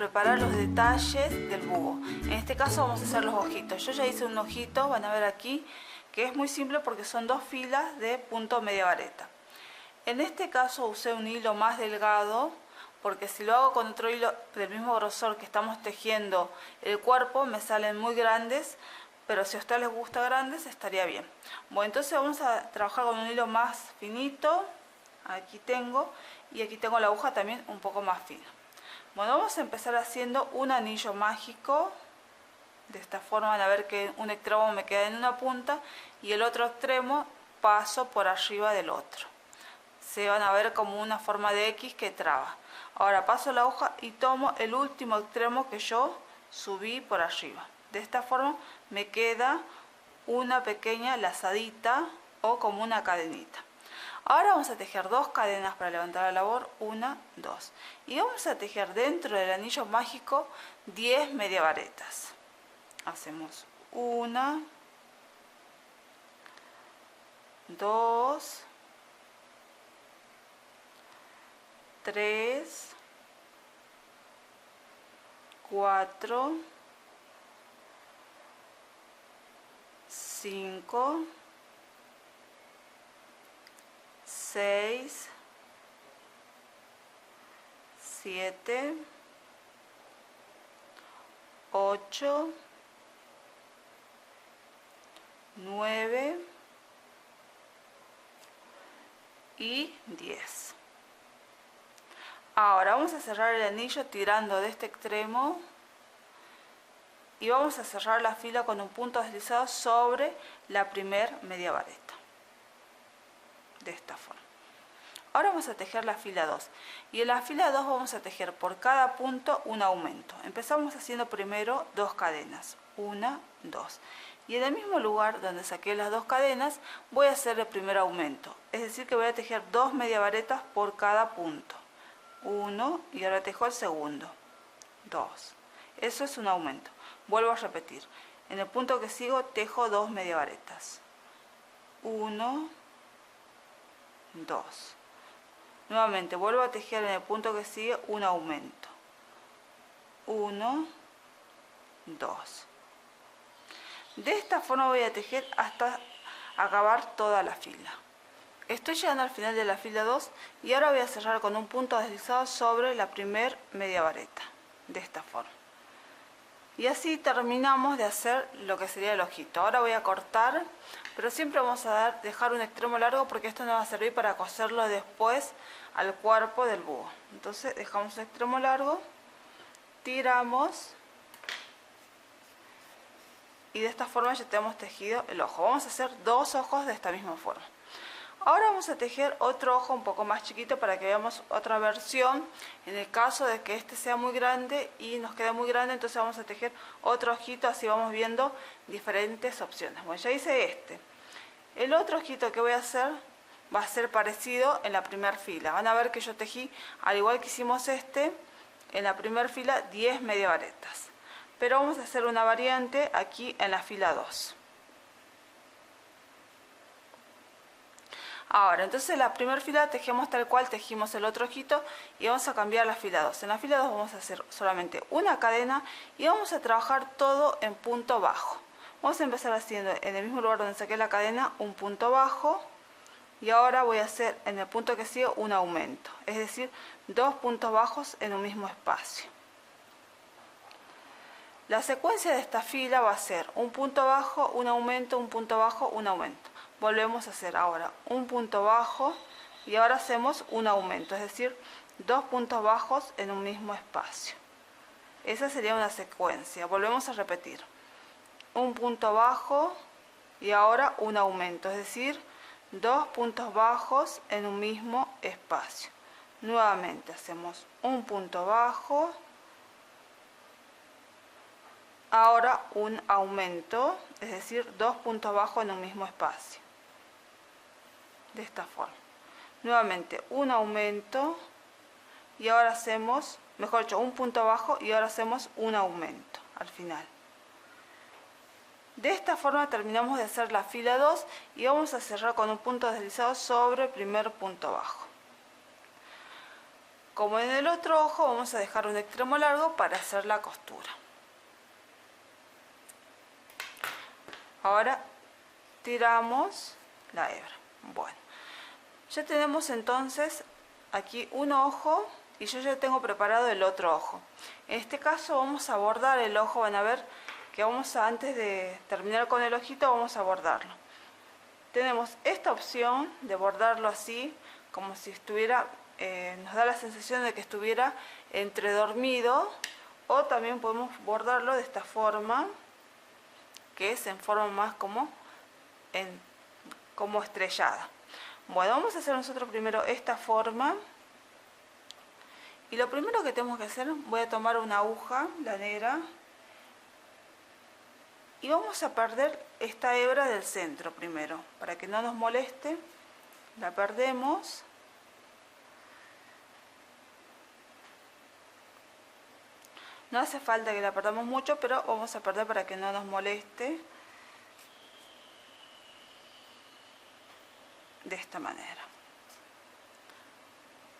preparar los detalles del búho. En este caso vamos a hacer los ojitos. Yo ya hice un ojito, van a ver aquí, que es muy simple porque son 2 filas de punto media vareta. En este caso usé un hilo más delgado, porque si lo hago con otro hilo del mismo grosor que estamos tejiendo el cuerpo, me salen muy grandes, pero si a ustedes les gusta grandes, estaría bien. Bueno, entonces vamos a trabajar con un hilo más finito. Aquí tengo, y aquí tengo la aguja también un poco más fina. Bueno, vamos a empezar haciendo un anillo mágico. De esta forma van a ver que un extremo me queda en una punta y el otro extremo paso por arriba del otro. Se van a ver como una forma de X que traba. Ahora paso la aguja y tomo el último extremo que yo subí por arriba. De esta forma me queda una pequeña lazadita o como una cadenita. Ahora vamos a tejer 2 cadenas para levantar la labor, 1, 2. Y vamos a tejer dentro del anillo mágico 10 media varetas. Hacemos 1, 2, 3, 4, 5, 6, 7, 8, 9 y 10. Ahora vamos a cerrar el anillo tirando de este extremo y vamos a cerrar la fila con un punto deslizado sobre la primer media vareta. De esta forma. Ahora vamos a tejer la fila 2 y en la fila 2 vamos a tejer por cada punto un aumento. Empezamos haciendo primero 2 cadenas, 1, 2, y en el mismo lugar donde saqué las 2 cadenas voy a hacer el primer aumento, es decir que voy a tejer 2 media varetas por cada punto, 1 y ahora tejo el segundo, 2, eso es un aumento. Vuelvo a repetir, en el punto que sigo tejo 2 media varetas, 1, 2. Nuevamente vuelvo a tejer en el punto que sigue un aumento. 1, 2. De esta forma voy a tejer hasta acabar toda la fila. Estoy llegando al final de la fila 2 y ahora voy a cerrar con un punto deslizado sobre la primer media vareta. De esta forma. Y así terminamos de hacer lo que sería el ojito. Ahora voy a cortar, pero siempre vamos a dejar un extremo largo porque esto nos va a servir para coserlo después al cuerpo del búho. Entonces dejamos un extremo largo, tiramos y de esta forma ya tenemos tejido el ojo. Vamos a hacer 2 ojos de esta misma forma. Ahora vamos a tejer otro ojo un poco más chiquito para que veamos otra versión. En el caso de que este sea muy grande y nos quede muy grande, entonces vamos a tejer otro ojito, así vamos viendo diferentes opciones. Bueno, ya hice este. El otro ojito que voy a hacer va a ser parecido en la primera fila. Van a ver que yo tejí, al igual que hicimos este, en la primera fila 10 media varetas. Pero vamos a hacer una variante aquí en la fila 2. Ahora, entonces en la primera fila tejemos tal cual tejimos el otro ojito y vamos a cambiar la fila 2. En la fila 2 vamos a hacer solamente una cadena y vamos a trabajar todo en punto bajo. Vamos a empezar haciendo en el mismo lugar donde saqué la cadena un punto bajo y ahora voy a hacer en el punto que sigue un aumento, es decir, 2 puntos bajos en un mismo espacio. La secuencia de esta fila va a ser un punto bajo, un aumento, un punto bajo, un aumento. Volvemos a hacer ahora un punto bajo y ahora hacemos un aumento, es decir, 2 puntos bajos en un mismo espacio. Esa sería una secuencia. Volvemos a repetir. Un punto bajo y ahora un aumento, es decir, 2 puntos bajos en un mismo espacio. Nuevamente hacemos un punto bajo, ahora un aumento, es decir, 2 puntos bajos en un mismo espacio. De esta forma. Nuevamente un aumento y ahora hacemos, mejor dicho, un punto bajo y ahora hacemos un aumento al final. De esta forma terminamos de hacer la fila 2 y vamos a cerrar con un punto deslizado sobre el primer punto bajo. como en el otro ojo, vamos a dejar un extremo largo para hacer la costura. Ahora tiramos la hebra. Bueno, ya tenemos entonces aquí un ojo y yo ya tengo preparado el otro ojo. En este caso vamos a bordar el ojo. Van a ver que antes de terminar con el ojito, vamos a bordarlo. Tenemos esta opción de bordarlo así, como si estuviera, nos da la sensación de que estuviera entredormido, o también podemos bordarlo de esta forma, que es en forma más como estrellada. Bueno, vamos a hacer nosotros primero esta forma. Y lo primero que tenemos que hacer, voy a tomar una aguja, la negra, y vamos a perder esta hebra del centro primero, para que no nos moleste. La perdemos. No hace falta que la perdamos mucho, pero vamos a perder para que no nos moleste. De esta manera.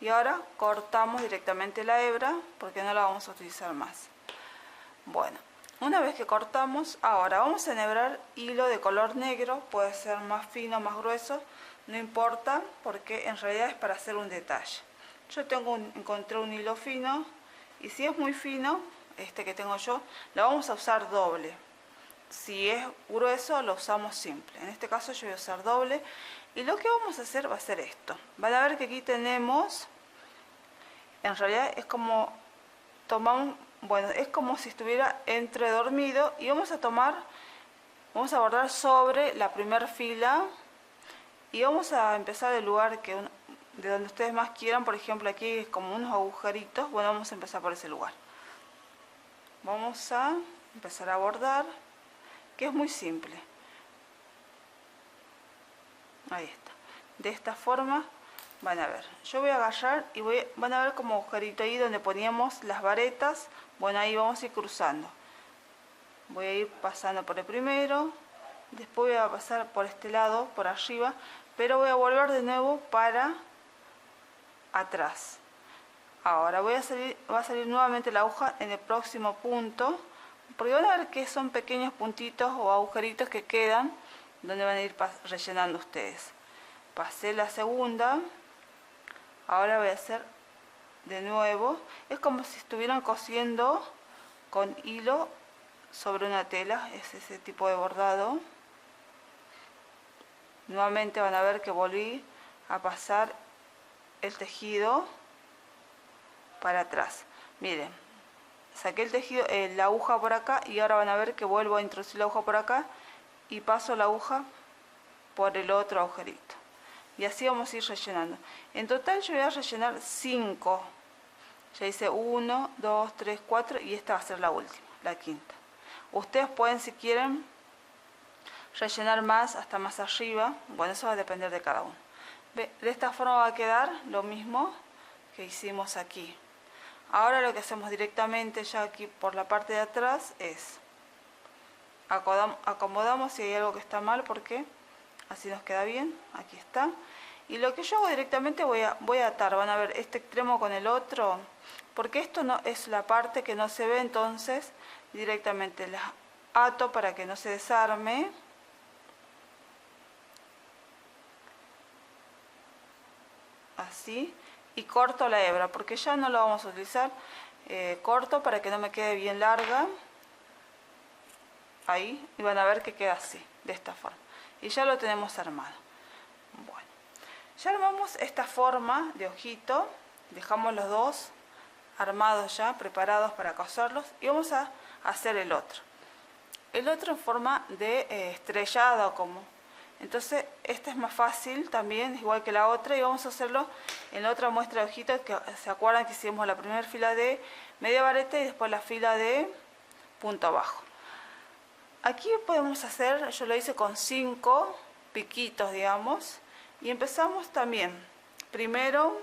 Y ahora cortamos directamente la hebra porque no la vamos a utilizar más. Bueno, una vez que cortamos, ahora vamos a enhebrar hilo de color negro. Puede ser más fino, más grueso, no importa, porque en realidad es para hacer un detalle. Yo encontré un hilo fino, y si es muy fino, este que tengo yo, lo vamos a usar doble. Si es grueso, lo usamos simple. En este caso yo voy a usar doble. Y lo que vamos a hacer va a ser esto. Van a ver que aquí tenemos, en realidad es como es como si estuviera entredormido, y vamos a bordar sobre la primera fila, y vamos a empezar del lugar de donde ustedes más quieran. Por ejemplo, aquí es como unos agujeritos. Bueno, vamos a empezar por ese lugar. Vamos a empezar a bordar, que es muy simple. Ahí está. De esta forma van a ver. Yo voy a agarrar y van a ver como agujerito ahí donde poníamos las varetas. Bueno, ahí vamos a ir cruzando. Voy a ir pasando por el primero, después voy a pasar por este lado, por arriba, pero voy a volver de nuevo para atrás. Ahora va a salir nuevamente la aguja en el próximo punto, porque van a ver que son pequeños puntitos o agujeritos que quedan, donde van a ir rellenando ustedes. Pasé la segunda, ahora voy a hacer de nuevo. Es como si estuvieran cosiendo con hilo sobre una tela, es ese tipo de bordado. Nuevamente van a ver que volví a pasar el tejido para atrás. Miren, saqué el tejido, la aguja por acá, y ahora van a ver que vuelvo a introducir la aguja por acá y paso la aguja por el otro agujerito, y así vamos a ir rellenando. En total yo voy a rellenar 5. Ya hice 1, 2, 3, 4, y esta va a ser la última, la quinta. Ustedes pueden, si quieren, rellenar más, hasta más arriba. Bueno, eso va a depender de cada uno. De esta forma va a quedar lo mismo que hicimos aquí. Ahora lo que hacemos directamente ya aquí por la parte de atrás es acomodamos si hay algo que está mal, porque así nos queda bien. Aquí está. Y lo que yo hago directamente, voy a atar, van a ver, este extremo con el otro, porque esto no es la parte que no se ve, entonces directamente las ato para que no se desarme. Así. Y corto la hebra, porque ya no la vamos a utilizar. Corto para que no me quede bien larga. Ahí, y van a ver que queda así, de esta forma. Y ya lo tenemos armado. Bueno, ya armamos esta forma de ojito. Dejamos los dos armados ya, preparados para coserlos. Y vamos a hacer el otro. El otro en forma de estrellado, como. Entonces, esta es más fácil también, igual que la otra. Y vamos a hacerlo en la otra muestra de ojitos, que se acuerdan que hicimos la primera fila de media vareta y después la fila de punto bajo. Aquí podemos hacer, yo lo hice con 5 piquitos, digamos, y empezamos también, primero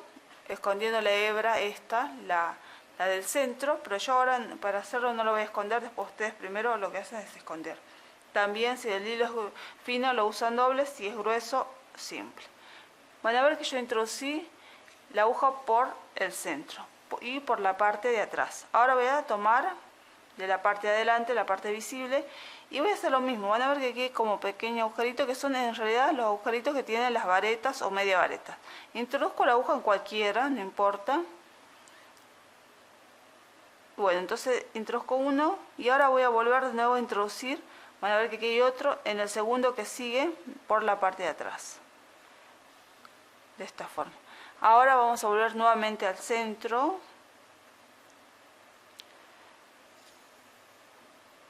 escondiendo la hebra, esta, la del centro, pero yo ahora para hacerlo no lo voy a esconder, después ustedes primero lo que hacen es esconder. También si el hilo es fino lo usan doble, si es grueso, simple. Van a ver que yo introducí la aguja por el centro y por la parte de atrás. Ahora voy a tomar de la parte de adelante, la parte visible, y voy a hacer lo mismo. Van a ver que aquí hay como pequeños agujeritos que son en realidad los agujeritos que tienen las varetas o media varetas. Introduzco la aguja en cualquiera, no importa. Bueno, entonces introduzco uno y ahora voy a volver de nuevo a introducir. Van a ver que aquí hay otro en el segundo que sigue por la parte de atrás. De esta forma. Ahora vamos a volver nuevamente al centro.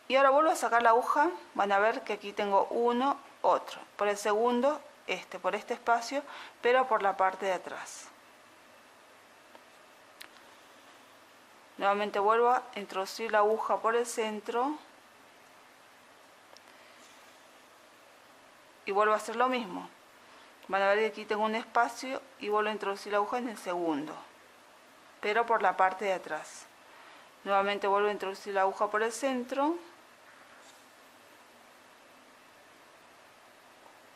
Y ahora vuelvo a sacar la aguja. Van a ver que aquí tengo uno, otro. Por el segundo, por este espacio, pero por la parte de atrás. Nuevamente vuelvo a introducir la aguja por el centro. Y vuelvo a hacer lo mismo. Van a ver que aquí tengo un espacio y vuelvo a introducir la aguja en el segundo, pero por la parte de atrás. Nuevamente vuelvo a introducir la aguja por el centro.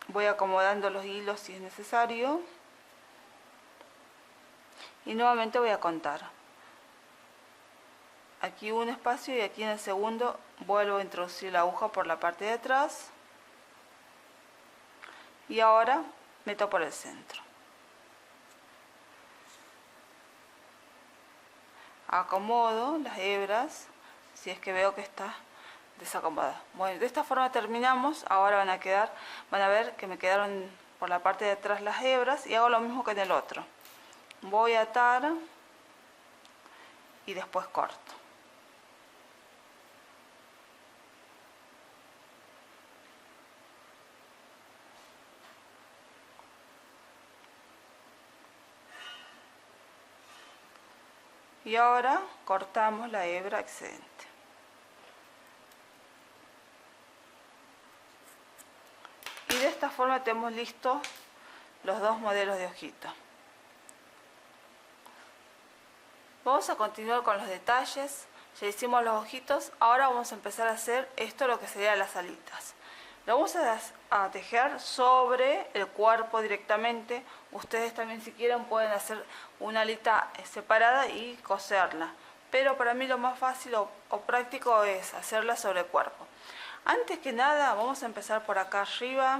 Voy acomodando los hilos si es necesario. Y nuevamente voy a contar. Aquí un espacio y aquí en el segundo vuelvo a introducir la aguja por la parte de atrás. Y ahora meto por el centro. Acomodo las hebras si es que veo que está desacomodada. Bueno, de esta forma terminamos. Ahora van a ver que me quedaron por la parte de atrás las hebras y hago lo mismo que en el otro. Voy a atar y después corto. Y ahora cortamos la hebra excedente. Y de esta forma tenemos listos los dos modelos de hojita. Vamos a continuar con los detalles. Ya hicimos los ojitos, ahora vamos a empezar a hacer esto, lo que serían las alitas. Lo vamos a tejer sobre el cuerpo directamente. Ustedes también, si quieren, pueden hacer una alita separada y coserla. Pero para mí lo más fácil o práctico es hacerla sobre el cuerpo. Antes que nada, vamos a empezar por acá arriba.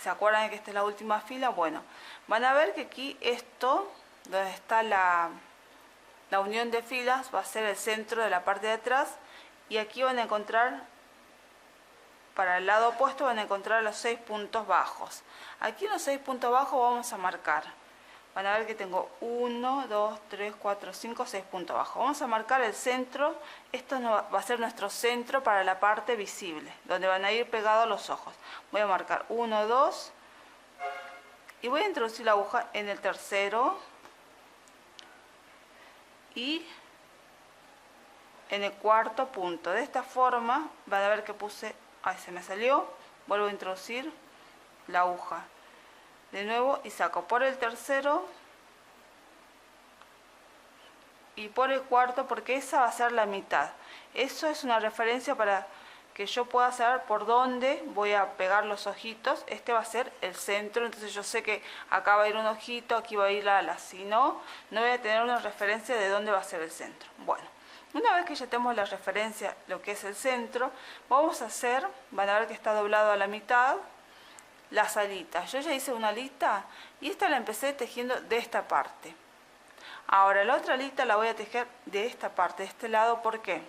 ¿Se acuerdan que esta es la última fila? Bueno, van a ver que aquí esto, donde está la unión de filas, va a ser el centro de la parte de atrás. Y aquí van a encontrar, para el lado opuesto, van a encontrar los 6 puntos bajos. Aquí en los 6 puntos bajos vamos a marcar. Van a ver que tengo 1, 2, 3, 4, 5, 6 puntos bajos. Vamos a marcar el centro. Esto va a ser nuestro centro para la parte visible, donde van a ir pegados los ojos. Voy a marcar 1, 2 y voy a introducir la aguja en el tercero y en el cuarto punto. De esta forma van a ver que puse, ahí se me salió, vuelvo a introducir la aguja de nuevo y saco por el tercero y por el cuarto, porque esa va a ser la mitad. Eso es una referencia para que yo pueda saber por dónde voy a pegar los ojitos. Este va a ser el centro, entonces yo sé que acá va a ir un ojito, aquí va a ir la ala. Si no, no voy a tener una referencia de dónde va a ser el centro. Bueno, una vez que ya tenemos la referencia, lo que es el centro, vamos a hacer, van a ver que está doblado a la mitad, las alitas. Yo ya hice una alita y esta la empecé tejiendo de esta parte. Ahora la otra alita la voy a tejer de esta parte, de este lado. ¿Por qué?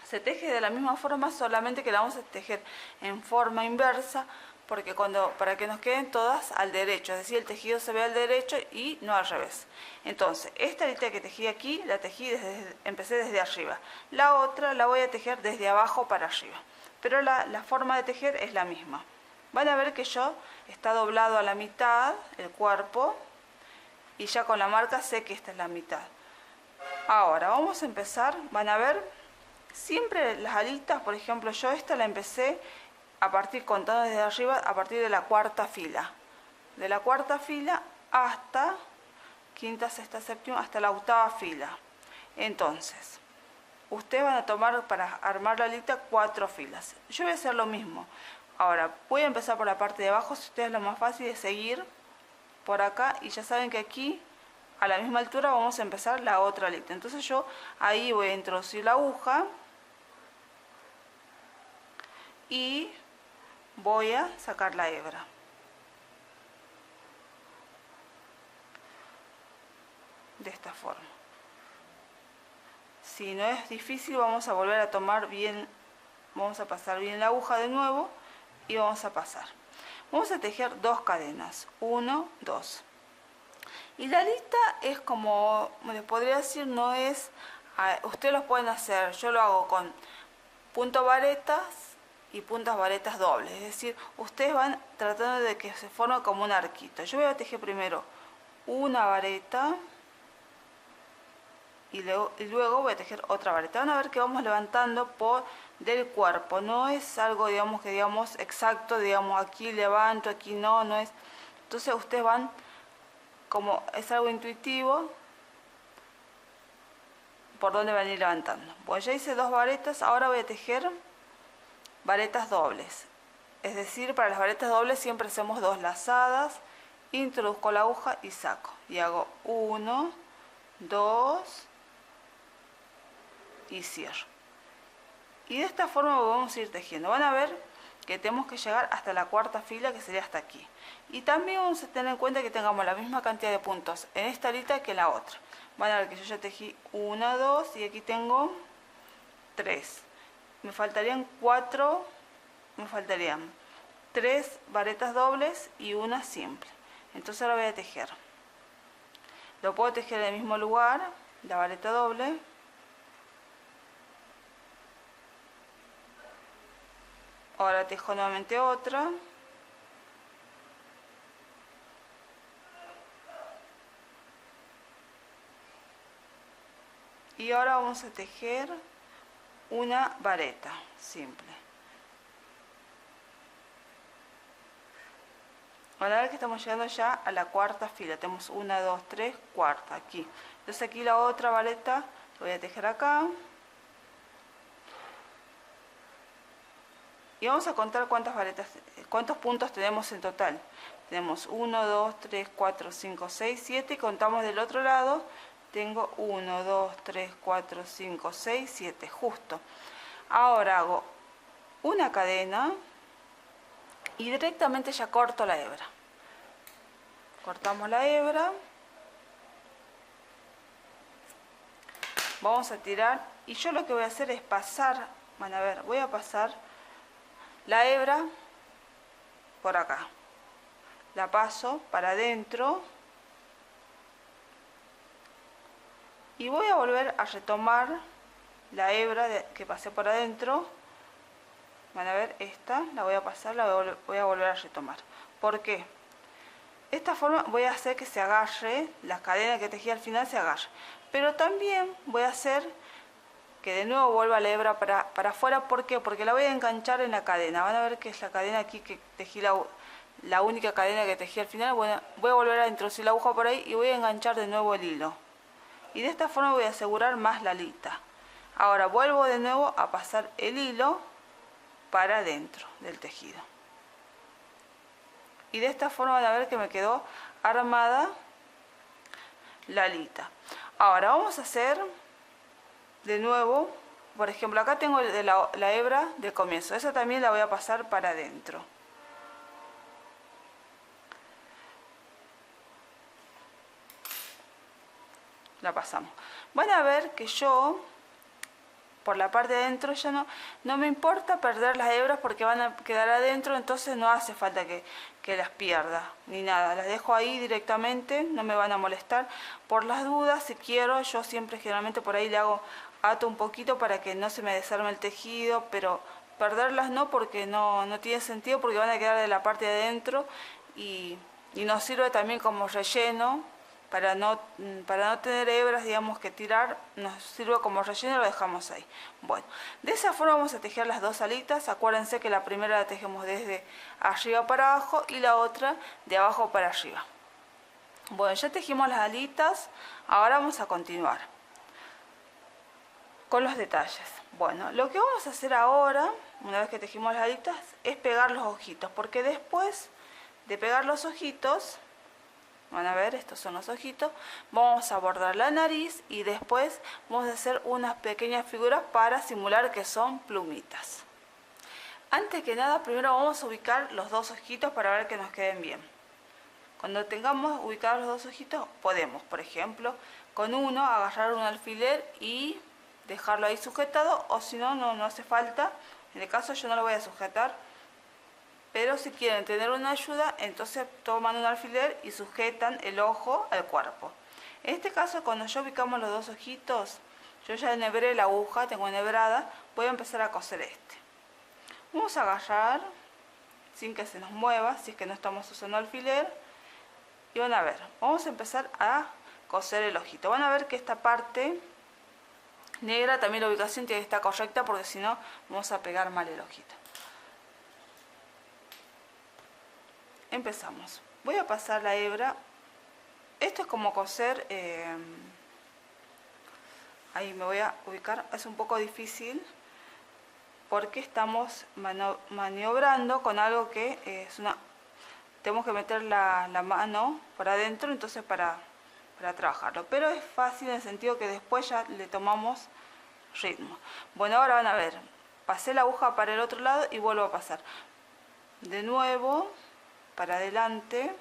Se teje de la misma forma, solamente que la vamos a tejer en forma inversa, porque para que nos queden todas al derecho, es decir, el tejido se ve al derecho y no al revés. Entonces, esta alita que tejí aquí, la tejí empecé desde arriba. La otra la voy a tejer desde abajo para arriba, pero la forma de tejer es la misma. Van a ver que está doblado a la mitad el cuerpo y ya con la marca sé que esta es la mitad. Ahora vamos a empezar, van a ver, siempre las alitas, por ejemplo, yo esta la empecé contando desde arriba, a partir de la cuarta fila. De la cuarta fila hasta quinta, sexta, séptima, hasta la octava fila. Entonces, ustedes van a tomar para armar la alita 4 filas. Yo voy a hacer lo mismo. Ahora, voy a empezar por la parte de abajo. Si ustedes lo más fácil es seguir por acá y ya saben que aquí a la misma altura vamos a empezar la otra alita. Entonces yo ahí voy a introducir la aguja y voy a sacar la hebra. De esta forma. Si no es difícil, vamos a volver a tomar bien, vamos a pasar bien la aguja de nuevo y vamos a pasar. Vamos a tejer 2 cadenas, 1, 2. Y la lista es como, les podría decir, no es, ustedes lo pueden hacer, yo lo hago con punto varetas y puntas varetas dobles, es decir, ustedes van tratando de que se forme como un arquito. Yo voy a tejer primero una vareta y luego voy a tejer otra vareta. Van a ver que vamos levantando del cuerpo, no es algo digamos exacto, digamos aquí levanto, aquí no es. Entonces ustedes van, como es algo intuitivo, por donde van a ir levantando. Bueno, ya hice 2 varetas, ahora voy a tejer varetas dobles. Es decir, para las varetas dobles siempre hacemos 2 lazadas, introduzco la aguja y saco. Y hago 1, 2 y cierro. Y de esta forma vamos a ir tejiendo. Van a ver que tenemos que llegar hasta la 4ª fila, que sería hasta aquí. Y también vamos a tener en cuenta que tengamos la misma cantidad de puntos en esta alita que en la otra. Van a ver que yo ya tejí 1, 2 y aquí tengo 3. Me faltarían 4, me faltarían 3 varetas dobles y una simple. Entonces ahora voy a tejer. Lo puedo tejer en el mismo lugar, la vareta doble. Ahora tejo nuevamente otra. Y ahora vamos a tejer una vareta simple. Van a ver que estamos llegando ya a la 4ª fila. Tenemos 1, 2, 3, 4ª aquí. Entonces aquí la otra vareta la voy a tejer acá. Y vamos a contar cuántos puntos tenemos en total. Tenemos 1, 2, 3, 4, 5, 6, 7 y contamos del otro lado. Tengo 1, 2, 3, 4, 5, 6, 7, justo. Ahora hago una cadena y directamente ya corto la hebra. Cortamos la hebra. Vamos a tirar y yo lo que voy a hacer es pasar, van a ver, voy a pasar la hebra por acá. La paso para adentro. Y voy a volver a retomar la hebra que pasé por adentro. Van a ver, esta la voy a pasar, la voy a volver a retomar. ¿Por qué? De esta forma voy a hacer que se agarre, la cadena que tejí al final se agarre. Pero también voy a hacer que de nuevo vuelva la hebra para afuera. ¿Por qué? Porque la voy a enganchar en la cadena. Van a ver que es la cadena aquí que tejí, la única cadena que tejí al final. Bueno, voy a volver a introducir la aguja por ahí y voy a enganchar de nuevo el hilo. Y de esta forma voy a asegurar más la alita. Ahora vuelvo de nuevo a pasar el hilo para adentro del tejido. Y de esta forma van a ver que me quedó armada la alita. Ahora vamos a hacer de nuevo, por ejemplo, acá tengo la hebra de comienzo. Esa también la voy a pasar para adentro. La pasamos. Van a ver que yo por la parte de adentro ya no me importa perder las hebras porque van a quedar adentro, entonces no hace falta que las pierda ni nada. Las dejo ahí directamente, no me van a molestar. Por las dudas, si quiero, yo siempre generalmente por ahí le ato un poquito para que no se me desarme el tejido, pero perderlas no, porque no tiene sentido, porque van a quedar de la parte de adentro y nos sirve también como relleno. Para no tener hebras, digamos, que tirar, nos sirve como relleno y lo dejamos ahí. Bueno, de esa forma vamos a tejer las 2 alitas. Acuérdense que la primera la tejemos desde arriba para abajo y la otra de abajo para arriba. Bueno, ya tejimos las alitas, ahora vamos a continuar con los detalles. Bueno, lo que vamos a hacer ahora, una vez que tejimos las alitas, es pegar los ojitos, porque después de pegar los ojitos, Van a ver, estos son los ojitos. Vamos a bordar la nariz y después vamos a hacer unas pequeñas figuras para simular que son plumitas. Antes que nada, primero vamos a ubicar los dos ojitos para ver que nos queden bien. Cuando tengamos ubicados los dos ojitos, podemos, por ejemplo, con uno agarrar un alfiler y dejarlo ahí sujetado, o si no, no hace falta. En el caso yo no lo voy a sujetar, pero si quieren tener una ayuda, entonces toman un alfiler y sujetan el ojo al cuerpo. En este caso, cuando ya ubicamos los dos ojitos, yo ya enhebré la aguja, tengo enhebrada, voy a empezar a coser este. Vamos a agarrar sin que se nos mueva, si es que no estamos usando alfiler, y van a ver, vamos a empezar a coser el ojito. Van a ver que esta parte negra también la ubicación tiene que estar correcta, porque si no vamos a pegar mal el ojito. Empezamos. Voy a pasar la hebra. Esto es como coser, ahí me voy a ubicar, es un poco difícil porque estamos maniobrando con algo que es tenemos que meter la mano por adentro, entonces para trabajarlo, pero es fácil en el sentido que después ya le tomamos ritmo. Bueno, ahora van a ver, pasé la aguja para el otro lado y vuelvo a pasar de nuevo para adelante,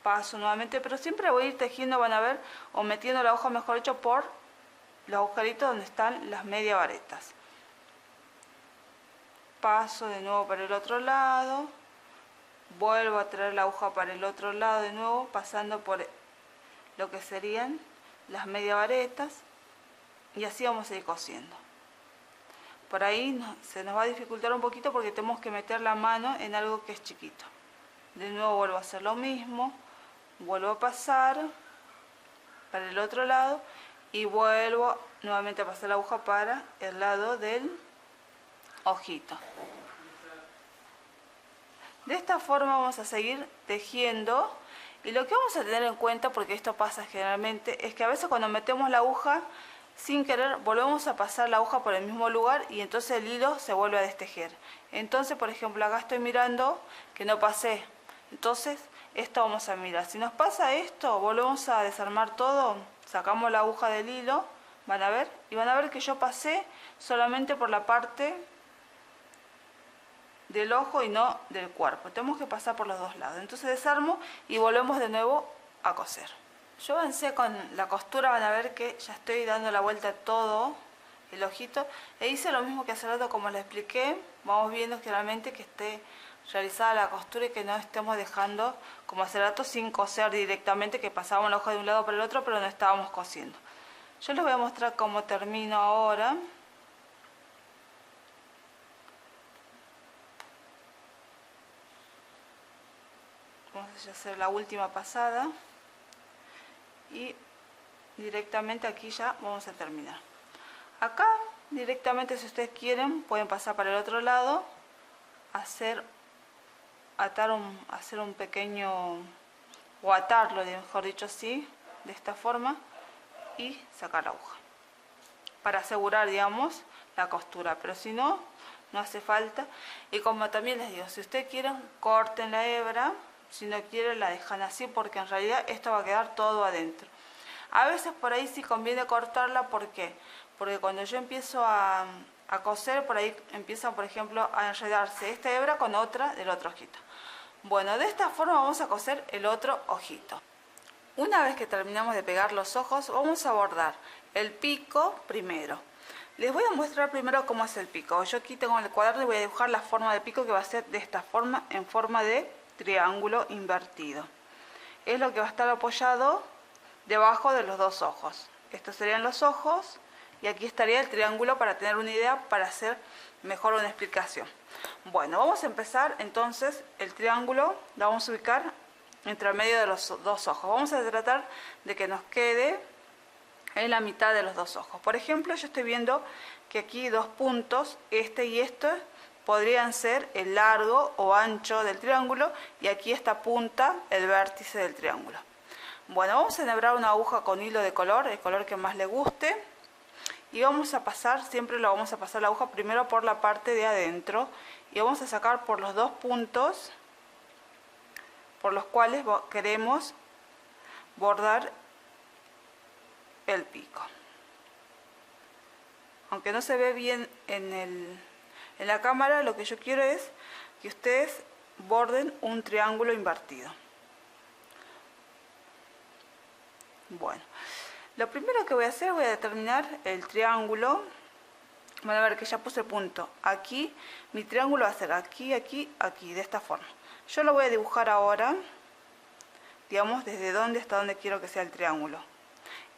paso nuevamente, pero siempre voy a ir tejiendo, van a ver, o metiendo la hoja, mejor dicho, por los agujeritos donde están las media varetas. Paso de nuevo para el otro lado, vuelvo a traer la aguja para el otro lado de nuevo, pasando por lo que serían las media varetas, y así vamos a ir cosiendo. Por ahí se nos va a dificultar un poquito porque tenemos que meter la mano en algo que es chiquito. De nuevo vuelvo a hacer lo mismo, vuelvo a pasar para el otro lado y vuelvo nuevamente a pasar la aguja para el lado del ojito. De esta forma vamos a seguir tejiendo, y lo que vamos a tener en cuenta, porque esto pasa generalmente, es que a veces cuando metemos la aguja sin querer volvemos a pasar la aguja por el mismo lugar y entonces el hilo se vuelve a destejer. Entonces, por ejemplo, acá estoy mirando que no pasé, entonces esto vamos a mirar. Si nos pasa esto, volvemos a desarmar todo, sacamos la aguja del hilo, van a ver, y van a ver que yo pasé solamente por la parte del ojo y no del cuerpo. Tenemos que pasar por los dos lados. Entonces desarmo y volvemos de nuevo a coser. Yo avancé con la costura, van a ver que ya estoy dando la vuelta a todo el ojito. E hice lo mismo que hace rato, como les expliqué. Vamos viendo claramente que esté realizada la costura y que no estemos dejando, como hace rato, sin coser directamente, que pasábamos la hoja de un lado para el otro, pero no estábamos cosiendo. Yo les voy a mostrar cómo termino ahora. Vamos a hacer la última pasada y directamente aquí ya vamos a terminar. Acá directamente, si ustedes quieren, pueden pasar para el otro lado, hacer un pequeño, o atarlo, mejor dicho, así, de esta forma, y sacar la aguja para asegurar, digamos, la costura, pero si no, no hace falta. Y como también les digo, si ustedes quieren, corten la hebra. Si no quieren, la dejan así, porque en realidad esto va a quedar todo adentro. A veces por ahí sí conviene cortarla. ¿Por qué? Porque cuando yo empiezo a coser, por ahí empiezan, por ejemplo, a enredarse esta hebra con otra del otro ojito. Bueno, de esta forma vamos a coser el otro ojito. Una vez que terminamos de pegar los ojos, vamos a bordar el pico primero. Les voy a mostrar primero cómo es el pico. Yo aquí tengo el cuaderno y voy a dibujar la forma de pico, que va a ser de esta forma, en forma de triángulo invertido. Es lo que va a estar apoyado debajo de los dos ojos. Estos serían los ojos y aquí estaría el triángulo, para tener una idea, para hacer mejor una explicación. Bueno, vamos a empezar entonces. El triángulo lo vamos a ubicar entre el medio de los dos ojos. Vamos a tratar de que nos quede en la mitad de los dos ojos. Por ejemplo, yo estoy viendo que aquí dos puntos, este y este, podrían ser el largo o ancho del triángulo, y aquí esta punta, el vértice del triángulo. Bueno, vamos a enhebrar una aguja con hilo de color, el color que más le guste, y vamos a pasar, siempre lo vamos a pasar la aguja primero por la parte de adentro, y vamos a sacar por los dos puntos por los cuales queremos bordar el pico. Aunque no se ve bien en la cámara, lo que yo quiero es que ustedes borden un triángulo invertido. Bueno, lo primero que voy a hacer, voy a determinar el triángulo. Van a ver que ya puse punto. Aquí mi triángulo va a ser aquí, aquí, aquí, de esta forma. Yo lo voy a dibujar ahora, digamos, desde dónde hasta dónde quiero que sea el triángulo.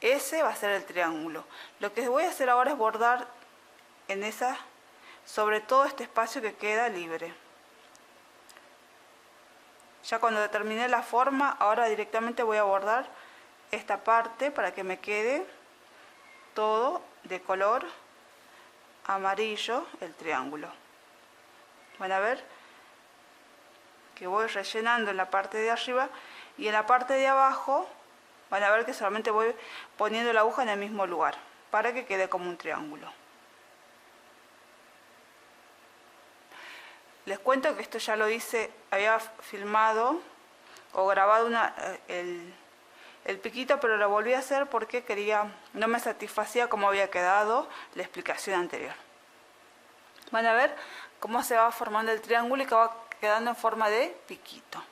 Ese va a ser el triángulo. Lo que voy a hacer ahora es bordar en esa, sobre todo este espacio que queda libre. Ya cuando determiné la forma, ahora directamente voy a bordar esta parte para que me quede todo de color amarillo el triángulo. Van a ver que voy rellenando en la parte de arriba y en la parte de abajo van a ver que solamente voy poniendo la aguja en el mismo lugar para que quede como un triángulo. Les cuento que esto ya lo hice, había filmado o grabado el piquito, pero lo volví a hacer porque no me satisfacía cómo había quedado la explicación anterior. Van a ver cómo se va formando el triángulo y que va quedando en forma de piquito.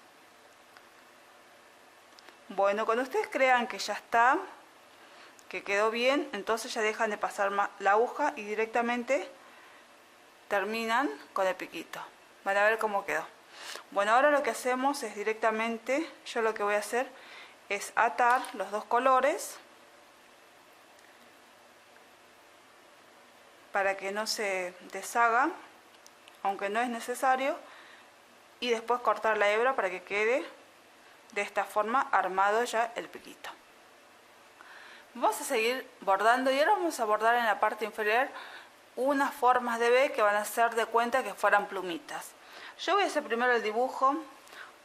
Bueno, cuando ustedes crean que ya está, que quedó bien, entonces ya dejan de pasar la aguja y directamente terminan con el piquito. Van a ver cómo quedó. Bueno, ahora lo que hacemos es directamente, yo lo que voy a hacer es atar los dos colores para que no se deshaga, aunque no es necesario, y después cortar la hebra para que quede de esta forma armado ya el piquito. Vamos a seguir bordando y ahora vamos a bordar en la parte inferior unas formas de B que van a ser de cuenta que fueran plumitas. Yo voy a hacer primero el dibujo,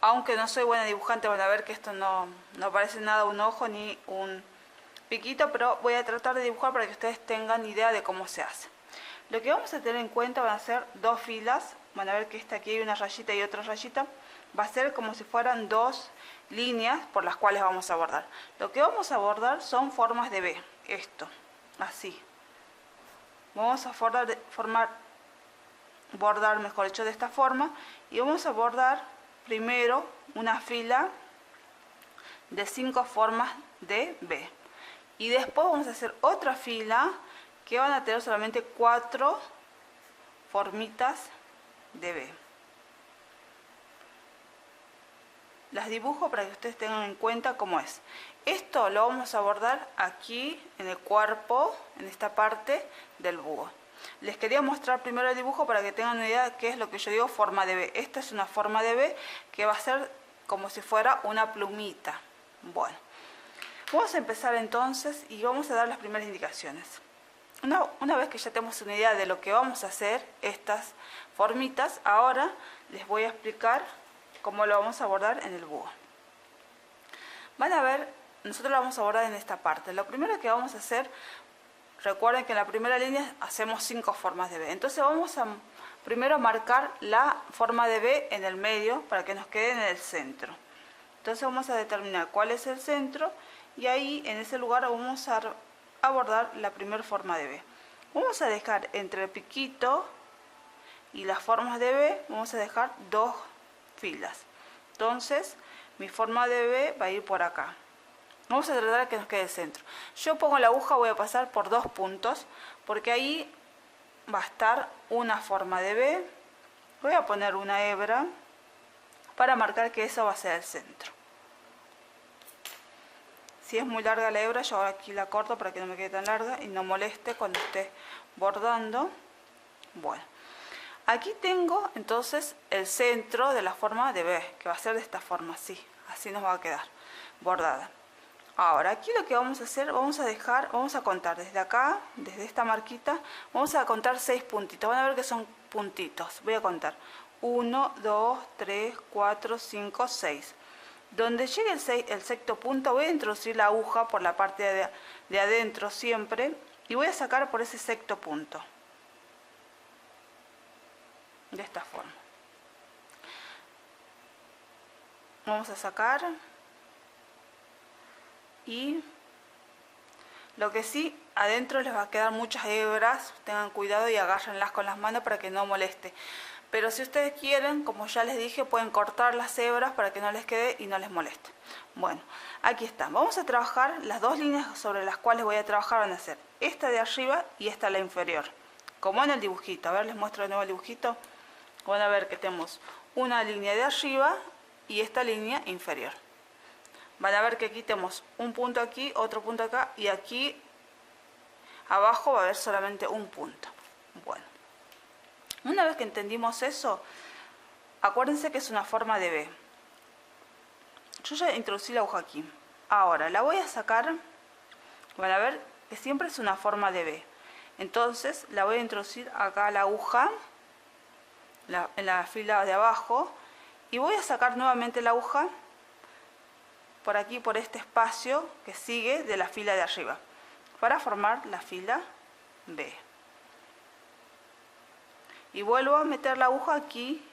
aunque no soy buena dibujante, van a ver que esto no parece nada un ojo ni un piquito, pero voy a tratar de dibujar para que ustedes tengan idea de cómo se hace. Lo que vamos a tener en cuenta van a ser dos filas, van a ver que aquí hay una rayita y otra rayita, va a ser como si fueran dos líneas por las cuales vamos a bordar. Lo que vamos a bordar son formas de B, esto, así. Vamos a bordar, mejor dicho, de esta forma, y vamos a bordar primero una fila de 5 formas de B. Y después vamos a hacer otra fila que van a tener solamente 4 formitas de B. Las dibujo para que ustedes tengan en cuenta cómo es. Esto lo vamos a bordar aquí en el cuerpo, en esta parte del búho. Les quería mostrar primero el dibujo para que tengan una idea de qué es lo que yo digo forma de B. Esta es una forma de B que va a ser como si fuera una plumita. Bueno, vamos a empezar entonces y vamos a dar las primeras indicaciones. Una vez que ya tenemos una idea de lo que vamos a hacer, estas formitas, ahora les voy a explicar cómo lo vamos a bordar en el búho. Van a ver, nosotros lo vamos a bordar en esta parte. Lo primero que vamos a hacer, recuerden que en la primera línea hacemos 5 formas de B. Entonces vamos a primero marcar la forma de B en el medio para que nos quede en el centro. Entonces vamos a determinar cuál es el centro y ahí en ese lugar vamos a bordar la primera forma de B. Vamos a dejar entre el piquito y las formas de B, vamos a dejar 2 filas. Entonces mi forma de B va a ir por acá. Vamos a tratar de que nos quede el centro. Yo pongo la aguja, voy a pasar por 2 puntos porque ahí va a estar una forma de B. Voy a poner una hebra para marcar que eso va a ser el centro. Si es muy larga la hebra, yo ahora aquí la corto para que no me quede tan larga y no moleste cuando esté bordando. Bueno, aquí tengo entonces el centro de la forma de B, que va a ser de esta forma, así nos va a quedar bordada. Ahora aquí lo que vamos a hacer, vamos a contar desde acá, desde esta marquita, vamos a contar 6 puntitos. Van a ver que son puntitos. Voy a contar 1, 2, 3, 4, 5, 6. Donde llegue el sexto punto voy a introducir la aguja por la parte de adentro siempre y voy a sacar por ese sexto punto. De esta forma. Vamos a sacar. Y lo que sí, adentro les va a quedar muchas hebras, tengan cuidado y agárrenlas con las manos para que no moleste. Pero si ustedes quieren, como ya les dije, pueden cortar las hebras para que no les quede y no les moleste. Bueno, aquí está. Vamos a trabajar, las dos líneas sobre las cuales voy a trabajar van a ser esta de arriba y esta la inferior. Como en el dibujito. A ver, les muestro de nuevo el dibujito. Van a ver que tenemos una línea de arriba y esta línea inferior. Van a ver que aquí tenemos un punto aquí, otro punto acá y aquí abajo va a haber solamente un punto. Bueno, una vez que entendimos eso, acuérdense que es una forma de B. Yo ya introducí la aguja aquí. Ahora la voy a sacar. Van a ver que siempre es una forma de B. Entonces la voy a introducir acá la aguja en la fila de abajo y voy a sacar nuevamente la aguja por aquí, por este espacio que sigue de la fila de arriba, para formar la fila B. Y vuelvo a meter la aguja aquí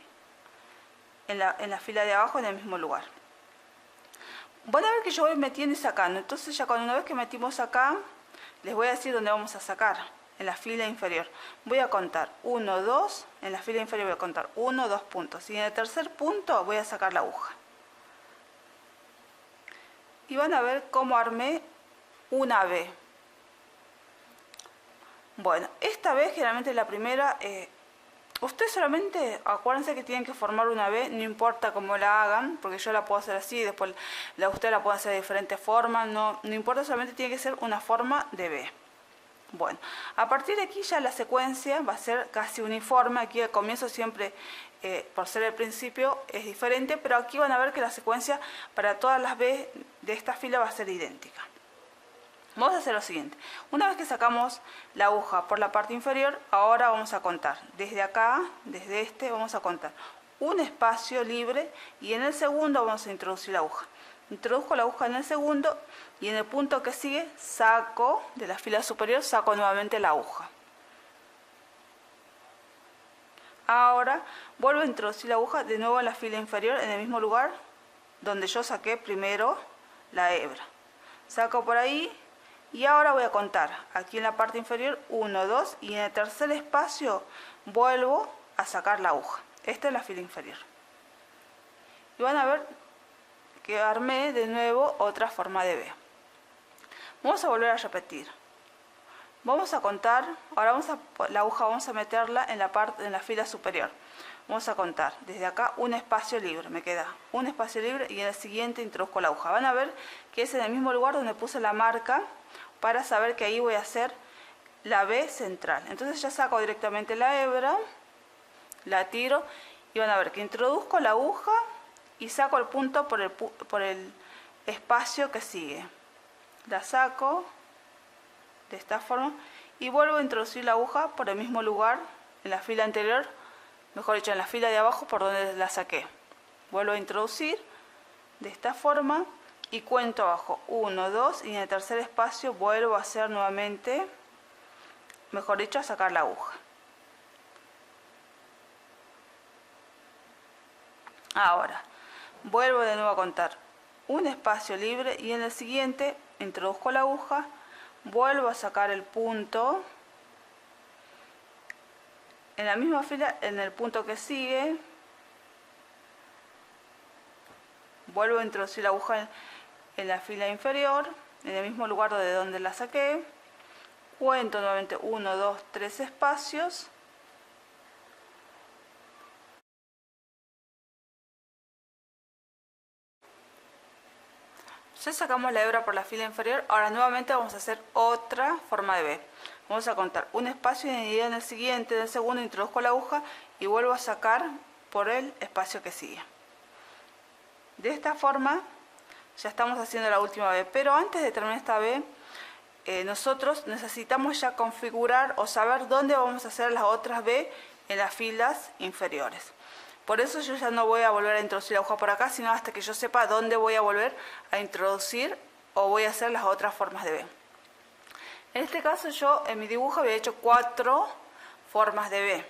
en la fila de abajo en el mismo lugar. Van a ver que yo voy metiendo y sacando. Entonces ya una vez que metimos acá, les voy a decir dónde vamos a sacar. En la fila inferior. Voy a contar 1, 2. En la fila inferior voy a contar 1, 2 puntos. Y en el tercer punto voy a sacar la aguja. Y van a ver cómo armé una B. Bueno, esta B generalmente la primera, ustedes solamente acuérdense que tienen que formar una B, no importa cómo la hagan, porque yo la puedo hacer así, después ustedes la pueden hacer de diferentes formas, no importa, solamente tiene que ser una forma de B. Bueno, a partir de aquí ya la secuencia va a ser casi uniforme. Aquí al comienzo siempre, por ser el principio, es diferente, pero aquí van a ver que la secuencia para todas las B de esta fila va a ser idéntica. Vamos a hacer lo siguiente. Una vez que sacamos la aguja por la parte inferior, ahora vamos a contar. Desde acá, desde este, vamos a contar un espacio libre y en el segundo vamos a introducir la aguja. Introduzco la aguja en el segundo y en el punto que sigue saco de la fila superior, saco nuevamente la aguja. Ahora vuelvo a introducir la aguja de nuevo en la fila inferior en el mismo lugar donde yo saqué primero la hebra. Saco por ahí y ahora voy a contar aquí en la parte inferior 1, 2 y en el tercer espacio vuelvo a sacar la aguja. Esta es la fila inferior. Y van a ver que armé de nuevo otra forma de B. Vamos a volver a repetir. Vamos a contar, ahora la aguja vamos a meterla en la fila superior. Vamos a contar desde acá un espacio libre, me queda un espacio libre y en el siguiente introduzco la aguja. Van a ver que es en el mismo lugar donde puse la marca para saber que ahí voy a hacer la B central. Entonces ya saco directamente la hebra, la tiro y van a ver que introduzco la aguja y saco el punto por el espacio que sigue. La saco de esta forma y vuelvo a introducir la aguja por el mismo lugar en la fila anterior, mejor dicho en la fila de abajo por donde la saqué. Vuelvo a introducir de esta forma y cuento abajo 1, 2 y en el tercer espacio vuelvo a hacer nuevamente, mejor dicho, a sacar la aguja. Ahora vuelvo de nuevo a contar un espacio libre y en el siguiente introduzco la aguja, vuelvo a sacar el punto en la misma fila, en el punto que sigue, vuelvo a introducir la aguja en la fila inferior, en el mismo lugar de donde la saqué, cuento nuevamente 1, 2, 3 espacios. Ya sacamos la hebra por la fila inferior, ahora nuevamente vamos a hacer otra forma de B. Vamos a contar un espacio y en el siguiente, en el segundo, introduzco la aguja y vuelvo a sacar por el espacio que sigue. De esta forma ya estamos haciendo la última B, pero antes de terminar esta B, nosotros necesitamos ya configurar o saber dónde vamos a hacer las otras B en las filas inferiores. Por eso yo ya no voy a volver a introducir la aguja por acá, sino hasta que yo sepa dónde voy a volver a introducir o voy a hacer las otras formas de B. En este caso yo en mi dibujo había hecho 4 formas de B.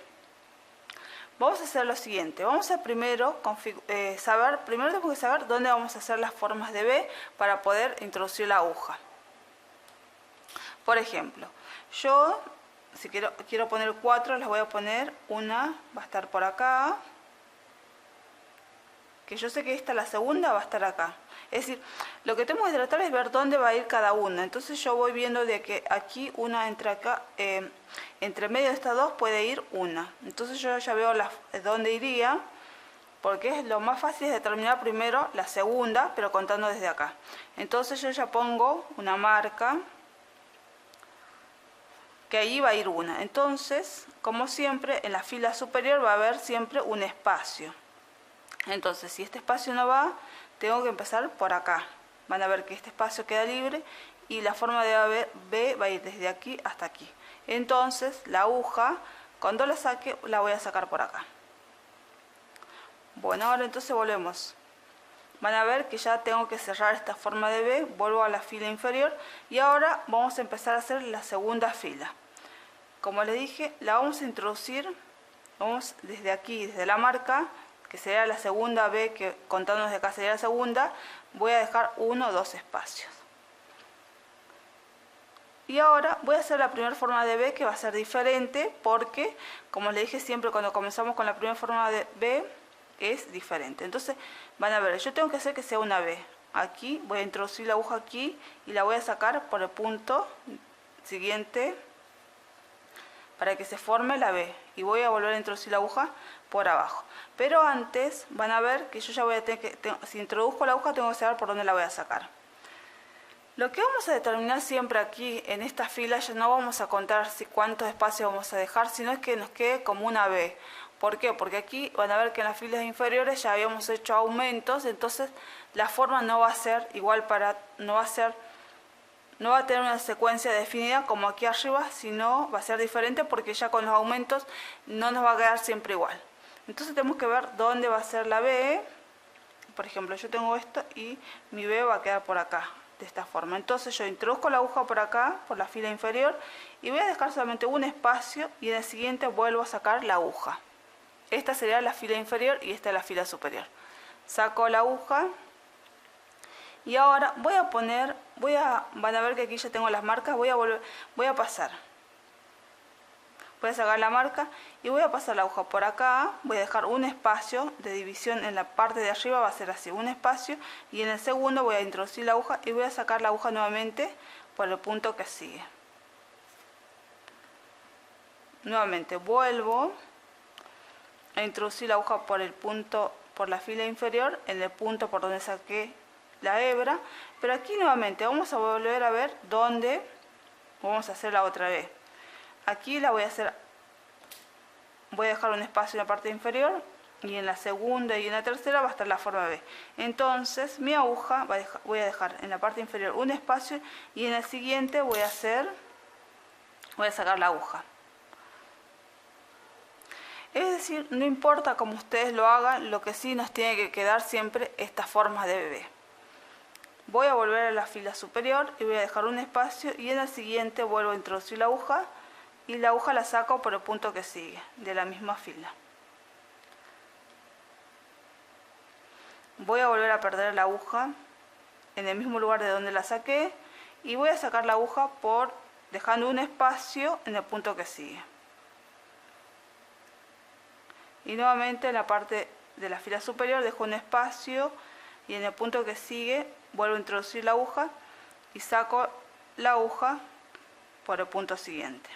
vamos a hacer lo siguiente. Vamos a primero tenemos que saber dónde vamos a hacer las formas de V para poder introducir la aguja. Por ejemplo, yo si quiero poner 4, las voy a poner, una va a estar por acá, que yo sé que esta, la segunda, va a estar acá. Es decir, lo que tengo que tratar es ver dónde va a ir cada una. Entonces yo voy viendo de que aquí una entre acá, entre medio de estas dos puede ir una. Entonces yo ya veo dónde iría, porque es lo más fácil es determinar primero la segunda, pero contando desde acá. Entonces yo ya pongo una marca, que ahí va a ir una. Entonces, como siempre, en la fila superior va a haber siempre un espacio. Entonces, si este espacio no va, tengo que empezar por acá. Van a ver que este espacio queda libre y la forma de B va a ir desde aquí hasta aquí. Entonces, la aguja, cuando la saque, la voy a sacar por acá. Bueno, ahora entonces volvemos. Van a ver que ya tengo que cerrar esta forma de B, vuelvo a la fila inferior y ahora vamos a empezar a hacer la segunda fila. Como les dije, la vamos a introducir, vamos desde aquí, desde la marca, que sería la segunda B, que contando desde acá sería la segunda, voy a dejar 1 o 2 espacios. Y ahora voy a hacer la primera forma de B, que va a ser diferente, porque, como les dije siempre cuando comenzamos con la primera forma de B, es diferente. Entonces, van a ver, yo tengo que hacer que sea una B. Aquí voy a introducir la aguja aquí y la voy a sacar por el punto siguiente para que se forme la B. Y voy a volver a introducir la aguja por abajo. Pero antes van a ver que yo ya voy a tener que, si introduzco la aguja tengo que saber por dónde la voy a sacar. Lo que vamos a determinar siempre aquí en esta fila, ya no vamos a contar cuántos espacios vamos a dejar, sino es que nos quede como una B. ¿Por qué? Porque aquí van a ver que en las filas inferiores ya habíamos hecho aumentos, entonces la forma no va a ser igual no va a tener una secuencia definida como aquí arriba, sino va a ser diferente porque ya con los aumentos no nos va a quedar siempre igual. Entonces tenemos que ver dónde va a ser la B. Por ejemplo, yo tengo esto y mi B va a quedar por acá, de esta forma. Entonces yo introduzco la aguja por acá, por la fila inferior, y voy a dejar solamente un espacio y en el siguiente vuelvo a sacar la aguja. Esta sería la fila inferior y esta es la fila superior. Saco la aguja y ahora voy a poner, van a ver que aquí ya tengo las marcas, voy a pasar. Voy a sacar la marca y voy a pasar la aguja por acá, voy a dejar un espacio de división en la parte de arriba, va a ser así, un espacio, y en el segundo voy a introducir la aguja y voy a sacar la aguja nuevamente por el punto que sigue. Nuevamente vuelvo a introducir la aguja por el punto, por la fila inferior, en el punto por donde saqué la hebra, pero aquí nuevamente vamos a volver a ver dónde vamos a hacer la otra vez. Aquí la voy a hacer, voy a dejar un espacio en la parte inferior y en la segunda y en la tercera va a estar la forma B. Entonces mi aguja voy a dejar en la parte inferior un espacio y en el siguiente voy a sacar la aguja. Es decir, no importa cómo ustedes lo hagan, lo que sí nos tiene que quedar siempre estas formas de B. Voy a volver a la fila superior y voy a dejar un espacio y en el siguiente vuelvo a introducir la aguja y la aguja la saco por el punto que sigue, de la misma fila. Voy a volver a perder la aguja en el mismo lugar de donde la saqué y voy a sacar la aguja dejando un espacio en el punto que sigue. Y nuevamente en la parte de la fila superior dejo un espacio y en el punto que sigue vuelvo a introducir la aguja y saco la aguja por el punto siguiente.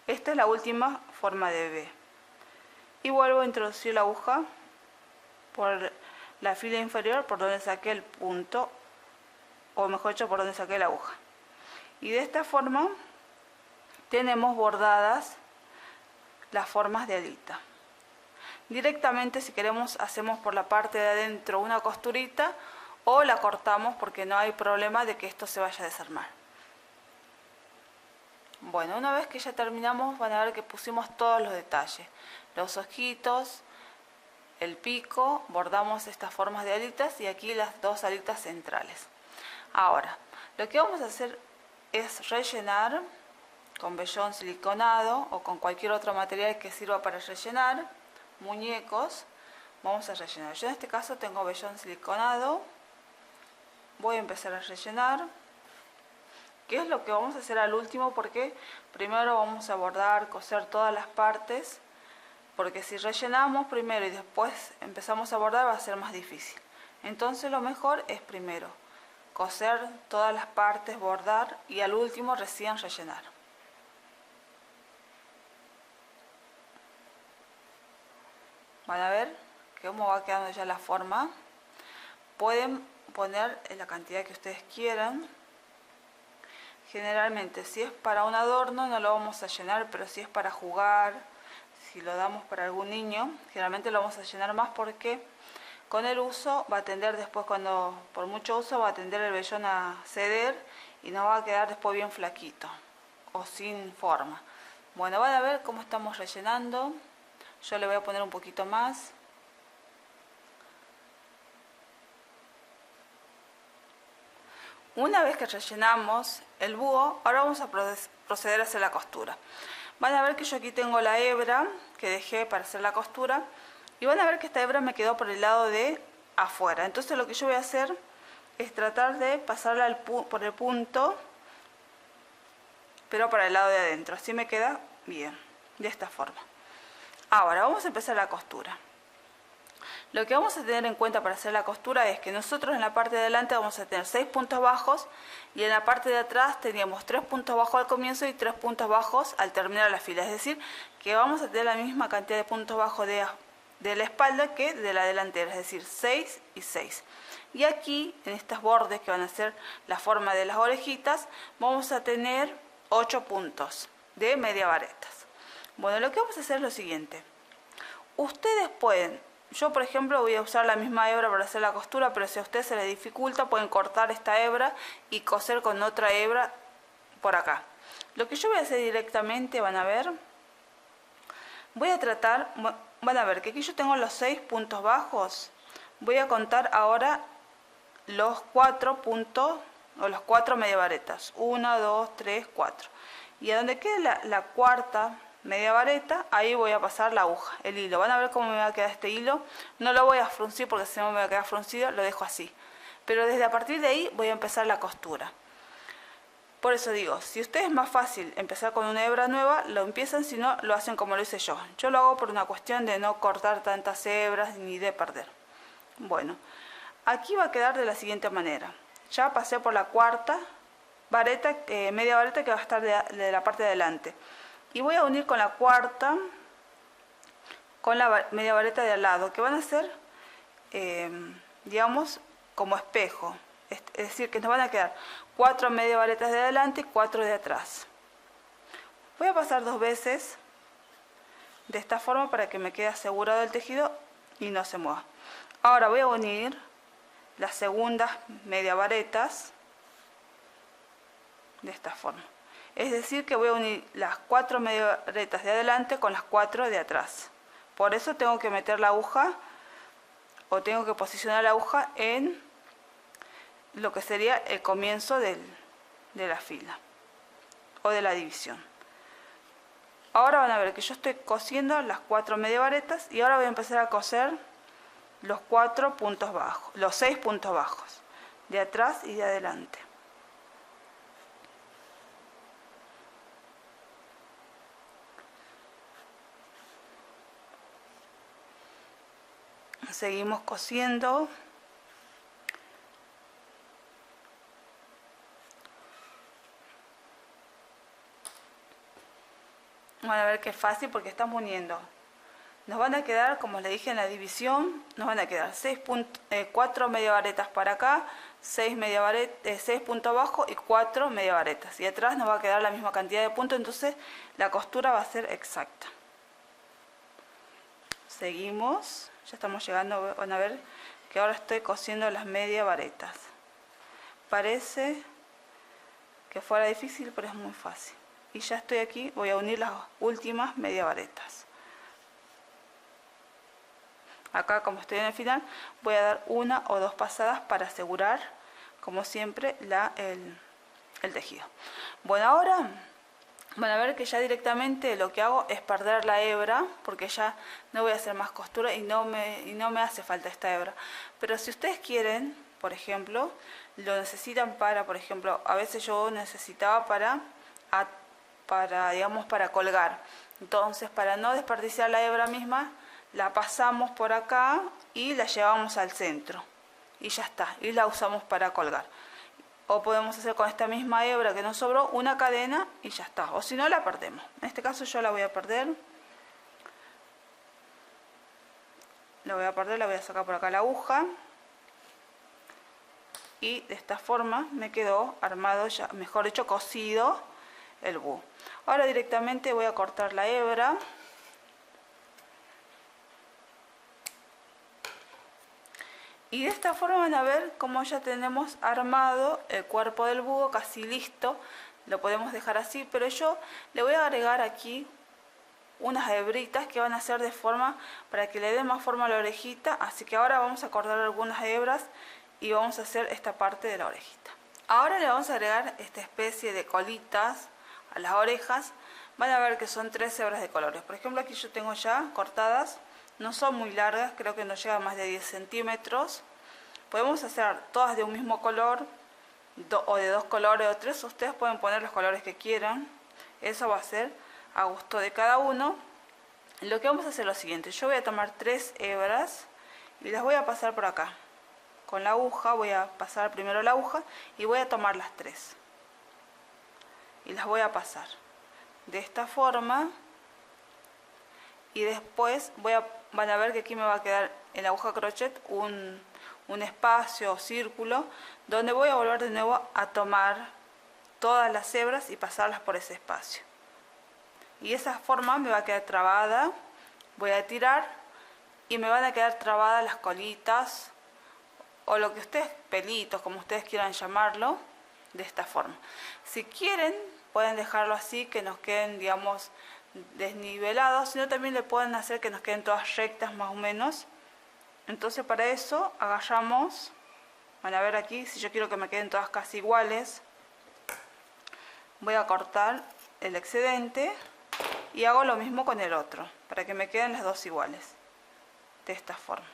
Esta es la última forma de B. Y vuelvo a introducir la aguja por la fila inferior por donde saqué el punto, o mejor dicho, por donde saqué la aguja. Y de esta forma tenemos bordadas las formas de alita. Directamente, si queremos, hacemos por la parte de adentro una costurita o la cortamos porque no hay problema de que esto se vaya a desarmar. Bueno, una vez que ya terminamos van a ver que pusimos todos los detalles, los ojitos, el pico, bordamos estas formas de alitas y aquí las dos alitas centrales. Ahora, lo que vamos a hacer es rellenar con vellón siliconado o con cualquier otro material que sirva para rellenar muñecos, vamos a rellenar. Yo en este caso tengo vellón siliconado. Voy a empezar a rellenar, que es lo que vamos a hacer al último, porque primero vamos a bordar, coser todas las partes, porque si rellenamos primero y después empezamos a bordar va a ser más difícil. Entonces lo mejor es primero coser todas las partes, bordar y al último recién rellenar. Van a ver cómo va quedando ya la forma. Pueden poner la cantidad que ustedes quieran. Generalmente si es para un adorno no lo vamos a llenar, pero si es para jugar, si lo damos para algún niño, generalmente lo vamos a llenar más, porque con el uso va a tender después, cuando por mucho uso va a tender el vellón a ceder y nos va a quedar después bien flaquito o sin forma. Bueno, van a ver cómo estamos rellenando. Yo le voy a poner un poquito más. Una vez que rellenamos el búho, ahora vamos a proceder a hacer la costura. Van a ver que yo aquí tengo la hebra que dejé para hacer la costura y van a ver que esta hebra me quedó por el lado de afuera. Entonces lo que yo voy a hacer es tratar de pasarla por el punto, pero para el lado de adentro. Así me queda bien, de esta forma. Ahora vamos a empezar la costura. Lo que vamos a tener en cuenta para hacer la costura es que nosotros en la parte de adelante vamos a tener 6 puntos bajos y en la parte de atrás teníamos 3 puntos bajos al comienzo y 3 puntos bajos al terminar la fila. Es decir, que vamos a tener la misma cantidad de puntos bajos de la espalda que de la delantera, es decir, 6 y 6. Y aquí, en estos bordes que van a ser la forma de las orejitas, vamos a tener 8 puntos de media varetas. Bueno, lo que vamos a hacer es lo siguiente. Ustedes pueden... Yo, por ejemplo, voy a usar la misma hebra para hacer la costura, pero si a ustedes se les dificulta, pueden cortar esta hebra y coser con otra hebra por acá. Lo que yo voy a hacer directamente, van a ver, voy a tratar, van a ver que aquí yo tengo los 6 puntos bajos. Voy a contar ahora los 4 puntos, o los 4 media varetas. 1, 2, 3, 4. Y a donde quede la cuarta media vareta, ahí voy a pasar la aguja, el hilo. Van a ver cómo me va a quedar este hilo. No lo voy a fruncir porque si no me va a quedar fruncido, lo dejo así. Pero desde a partir de ahí voy a empezar la costura. Por eso digo, si a ustedes es más fácil empezar con una hebra nueva, lo empiezan, si no, lo hacen como lo hice yo. Yo lo hago por una cuestión de no cortar tantas hebras ni de perder. Bueno, aquí va a quedar de la siguiente manera. Ya pasé por la cuarta vareta, media vareta, que va a estar de la parte de adelante. Y voy a unir con la cuarta, con la media vareta de al lado, que van a ser, digamos, como espejo. Es decir, que nos van a quedar 4 media varetas de adelante y 4 de atrás. Voy a pasar 2 veces de esta forma para que me quede asegurado el tejido y no se mueva. Ahora voy a unir las segundas media varetas de esta forma. Es decir, que voy a unir las 4 media varetas de adelante con las 4 de atrás. Por eso tengo que meter la aguja, o tengo que posicionar la aguja en lo que sería el comienzo de la fila o de la división. Ahora van a ver que yo estoy cosiendo las 4 media varetas y ahora voy a empezar a coser los 4 puntos bajos, los 6 puntos bajos de atrás y de adelante. Seguimos cosiendo. Van a ver que es fácil porque estamos uniendo. Nos van a quedar, como les dije en la división, nos van a quedar 4 media varetas para acá, 6 puntos abajo y 4 media varetas. Y atrás nos va a quedar la misma cantidad de puntos, entonces la costura va a ser exacta. Seguimos, ya estamos llegando, van a ver que ahora estoy cosiendo las media varetas. Parece que fuera difícil, pero es muy fácil. Y ya estoy aquí, voy a unir las últimas media varetas. Acá, como estoy en el final, voy a dar 1 o 2 pasadas para asegurar, como siempre, el tejido. Bueno, ahora van a ver que ya directamente lo que hago es perder la hebra, porque ya no voy a hacer más costura y no me hace falta esta hebra. Pero si ustedes quieren, por ejemplo, lo necesitan para, por ejemplo, a veces yo necesitaba para colgar. Entonces, para no desperdiciar la hebra misma, la pasamos por acá y la llevamos al centro. Y ya está, y la usamos para colgar. O podemos hacer con esta misma hebra que nos sobró una cadena y ya está. O si no, la perdemos. En este caso yo la voy a perder. La voy a sacar por acá la aguja. Y de esta forma me quedó armado, ya, mejor dicho, cosido el búho. Ahora directamente voy a cortar la hebra. Y de esta forma van a ver cómo ya tenemos armado el cuerpo del búho, casi listo. Lo podemos dejar así, pero yo le voy a agregar aquí unas hebritas que van a ser de forma para que le dé más forma a la orejita. Así que ahora vamos a cortar algunas hebras y vamos a hacer esta parte de la orejita. Ahora le vamos a agregar esta especie de colitas a las orejas. Van a ver que son 3 hebras de colores. Por ejemplo, aquí yo tengo ya cortadas. No son muy largas, creo que no llega a más de 10 centímetros. Podemos hacer todas de un mismo color, o de 2 colores o 3. Ustedes pueden poner los colores que quieran. Eso va a ser a gusto de cada uno. Lo que vamos a hacer es lo siguiente. Yo voy a tomar 3 hebras y las voy a pasar por acá. Con la aguja voy a pasar primero la aguja y voy a tomar las 3. Y las voy a pasar de esta forma. Y después van a ver que aquí me va a quedar en la aguja crochet un espacio o círculo donde voy a volver de nuevo a tomar todas las hebras y pasarlas por ese espacio. Y de esa forma me va a quedar trabada. Voy a tirar y me van a quedar trabadas las colitas o lo que ustedes, pelitos, como ustedes quieran llamarlo, de esta forma. Si quieren, pueden dejarlo así, que nos queden, digamos, desnivelados, sino también le pueden hacer que nos queden todas rectas más o menos. Entonces para eso agarramos, van a ver aquí, si yo quiero que me queden todas casi iguales, voy a cortar el excedente y hago lo mismo con el otro, para que me queden las dos iguales, de esta forma.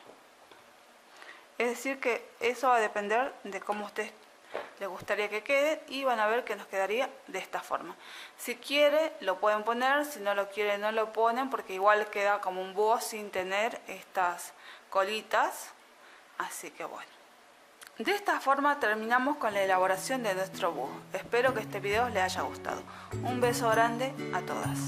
Es decir que eso va a depender de cómo a ustedes les gustaría que quede y van a ver que nos quedaría de esta forma. Si quiere lo pueden poner, si no lo quiere no lo ponen, porque igual queda como un búho sin tener estas colitas. Así que bueno, de esta forma terminamos con la elaboración de nuestro búho. Espero que este video les haya gustado. Un beso grande a todas.